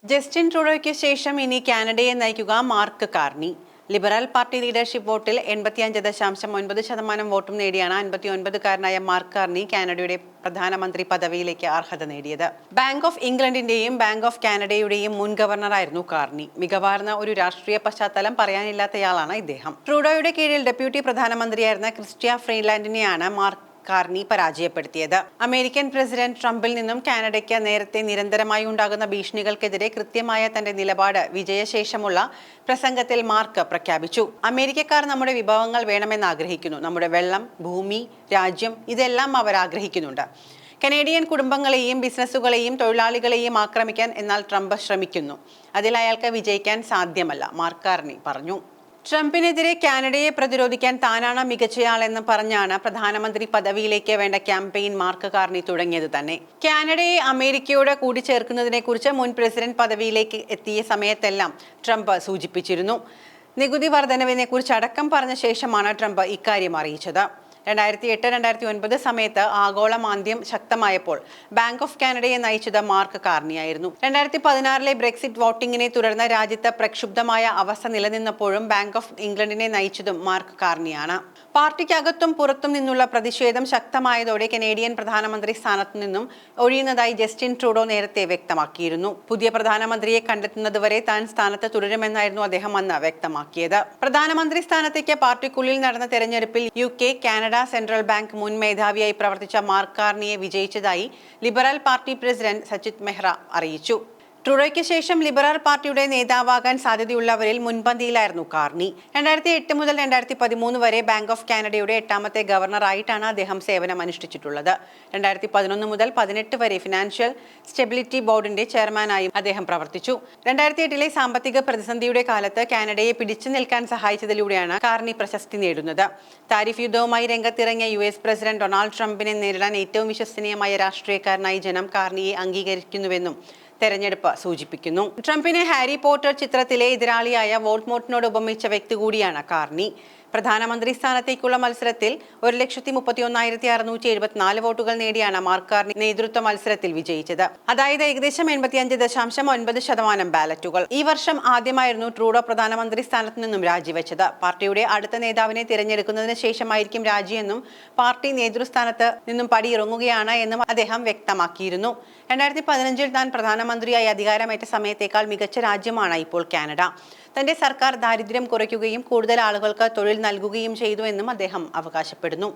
Justin ട്രൂഡോയ്ക്ക് ശേഷം ഇനി കാനഡയെ നയിക്കുക Mark Carney. Liberal party leadership വോട്ടിൽ 85.9% വോട്ടും നേടിയാണ് 59-കാരനായ മാർക്ക് കാർണി കാനഡയുടെ പ്രധാനമന്ത്രി പദവിയിലേക്ക് അർഹത നേടിയത്. ബാങ്ക് ഓഫ് ഇംഗ്ലണ്ടിന്റെയും ബാങ്ക് ഓഫ് കാനഡയുടെയും മുൻ ഗവർണറായിരുന്നു കാർണി. മികവാർന്ന ഒരു രാഷ്ട്രീയ പശ്ചാത്തലം പറയാനില്ലാത്തയാളാണ് ഇദ്ദേഹം. ട്രൂഡോയുടെ കീഴിൽ ഡെപ്യൂട്ടി പ്രധാനമന്ത്രിയായിരുന്ന ക്രിസ്റ്റ്യ ഫ്രീലാൻഡിനെയാണ് മാർക്ക് കാർണി പരാജയപ്പെടുത്തിയത്. അമേരിക്കൻ പ്രസിഡന്റ് ട്രംപിൽ നിന്നും കാനഡയ്ക്ക് നേരത്തെ നിരന്തരമായി ഉണ്ടാകുന്ന ഭീഷണികൾക്കെതിരെ കൃത്യമായ തന്റെ നിലപാട് വിജയശേഷമുള്ള പ്രസംഗത്തിൽ മാർക്ക് പ്രഖ്യാപിച്ചു. അമേരിക്കക്കാർ നമ്മുടെ വിഭവങ്ങൾ വേണമെന്ന് ആഗ്രഹിക്കുന്നു. നമ്മുടെ വെള്ളം, ഭൂമി, രാജ്യം ഇതെല്ലാം അവർ ആഗ്രഹിക്കുന്നുണ്ട്. കനേഡിയൻ കുടുംബങ്ങളെയും ബിസിനസ്സുകളെയും തൊഴിലാളികളെയും ആക്രമിക്കാൻ എന്നാൽ ട്രംപ് ശ്രമിക്കുന്നു. അതിൽ അയാൾക്ക് വിജയിക്കാൻ സാധ്യമല്ല, മാർക്ക് കാർണി പറഞ്ഞു. ട്രംപിനെതിരെ കാനഡയെ പ്രതിരോധിക്കാൻ താനാണ് മികച്ചയാളെന്ന് പറഞ്ഞാണ് പ്രധാനമന്ത്രി പദവിയിലേക്ക് വേണ്ട ക്യാമ്പയിൻ മാർക്ക് കാർണി തുടങ്ങിയത് തന്നെ. കാനഡയെ അമേരിക്കയോട് കൂടിച്ചേർക്കുന്നതിനെ കുറിച്ച് മുൻ പ്രസിഡന്റ് പദവിയിലേക്ക് എത്തിയ സമയത്തെല്ലാം ട്രംപ് സൂചിപ്പിച്ചിരുന്നു. നികുതി വർധനവിനെ കുറിച്ച് അടക്കം പറഞ്ഞ ശേഷമാണ് ട്രംപ് ഇക്കാര്യം അറിയിച്ചത്. 2008-2009 സമയത്ത് ആഗോള മാന്ദ്യം ശക്തമായപ്പോൾ ബാങ്ക് ഓഫ് കാനഡയെ നയിച്ചത് മാർക്ക് കാർണിയായിരുന്നു. 2016 ബ്രെക്സിറ്റ് വോട്ടിങ്ങിനെ തുടർന്ന് രാജ്യത്ത് പ്രക്ഷുബ്ധമായ അവസ്ഥ നിലനിന്നപ്പോഴും ബാങ്ക് ഓഫ് ഇംഗ്ലണ്ടിനെ നയിച്ചതും മാർക്ക് കാർണിയാണ്. പാർട്ടിക്കകത്തും പുറത്തും നിന്നുള്ള പ്രതിഷേധം ശക്തമായതോടെ കനേഡിയൻ പ്രധാനമന്ത്രി സ്ഥാനത്തു നിന്നും ഒഴിയുന്നതായി ജസ്റ്റിൻ ട്രൂഡോ നേരത്തെ വ്യക്തമാക്കിയിരുന്നു. പുതിയ പ്രധാനമന്ത്രിയെ കണ്ടെത്തുന്നതുവരെ താൻ സ്ഥാനത്ത് തുടരുമെന്നായിരുന്നു അദ്ദേഹം അന്ന് വ്യക്തമാക്കിയത്. പ്രധാനമന്ത്രി സ്ഥാനത്തേക്ക് പാർട്ടിക്കുള്ളിൽ നടന്ന തെരഞ്ഞെടുപ്പിൽ UK, കാനഡ സെൻട്രൽ ബാങ്ക് മുൻ മേധാവിയായി പ്രവർത്തിച്ച മാർക്ക് കാർണിയെ വിജയിച്ചതായി liberal party president Sajit Mehra അറിയിച്ചു. ട്രൂഡോയ്ക്ക് ശേഷം ലിബറൽ പാർട്ടിയുടെ നേതാവാകാൻ സാധ്യതയുള്ളവരിൽ മുൻപന്തിയിലായിരുന്നു കാർണി. 2008 മുതൽ 2013 വരെ ബാങ്ക് ഓഫ് കാനഡയുടെ 8ാമത്തെ ഗവർണറായിട്ടാണ് അദ്ദേഹം സേവനമനുഷ്ഠിച്ചിട്ടുള്ളത്. 2011 മുതൽ 2018 വരെ ഫിനാൻഷ്യൽ സ്റ്റെബിലിറ്റി ബോർഡിന്റെ ചെയർമാനായും അദ്ദേഹം പ്രവർത്തിച്ചു. 2008 സാമ്പത്തിക പ്രതിസന്ധിയുടെ കാലത്ത് കാനഡയെ പിടിച്ചു നിൽക്കാൻ സഹായിച്ചതിലൂടെയാണ് കാർണി പ്രശസ്തി നേടുന്നത്. താരിഫ് യുദ്ധവുമായി രംഗത്തിറങ്ങിയ US പ്രസിഡന്റ് ഡൊണാൾഡ് ട്രംപിനെ നേരിടാൻ ഏറ്റവും വിശ്വസനീയമായ രാഷ്ട്രീയക്കാരനായി ജനം കാർണിയെ അംഗീകരിക്കുന്നുവെന്നും തെരഞ്ഞെടുപ്പ് സൂചിപ്പിക്കുന്നു. ട്രംപിനെ ഹാരി പോട്ടർ ചിത്രത്തിലെ എതിരാളിയായ വോൾഡ്മോർട്ടിനോട് ഉപമിച്ച വ്യക്തി കൂടിയാണ് കാർണി. പ്രധാനമന്ത്രി സ്ഥാനത്തേക്കുള്ള മത്സരത്തിൽ 131,674 വോട്ടുകൾ നേടിയാണ് മാർക്ക് കാർണി നേതൃത്വ മത്സരത്തിൽ വിജയിച്ചത്. അതായത് ഏകദേശം 85.9% ബാലറ്റുകൾ. ഈ വർഷം ആദ്യമായിരുന്നു ട്രൂഡോ പ്രധാനമന്ത്രി സ്ഥാനത്ത് നിന്നും രാജിവെച്ചത്. പാർട്ടിയുടെ അടുത്ത നേതാവിനെ തിരഞ്ഞെടുക്കുന്നതിന് ശേഷമായിരിക്കും രാജിയെന്നും പാർട്ടി നേതൃസ്ഥാനത്ത് നിന്നും പടിയിറങ്ങുകയാണ് എന്നും അദ്ദേഹം വ്യക്തമാക്കിയിരുന്നു. 2015 താൻ പ്രധാനമന്ത്രിയായി അധികാരമേറ്റ സമയത്തേക്കാൾ മികച്ച രാജ്യമാണ് ഇപ്പോൾ കാനഡ. തന്റെ സർക്കാർ ദാരിദ്ര്യം കുറയ്ക്കുകയും കൂടുതൽ ആളുകൾക്ക് തൊഴിൽ നൽകുകയും ചെയ്തു എന്നും അദ്ദേഹം അവകാശപ്പെടുന്നു.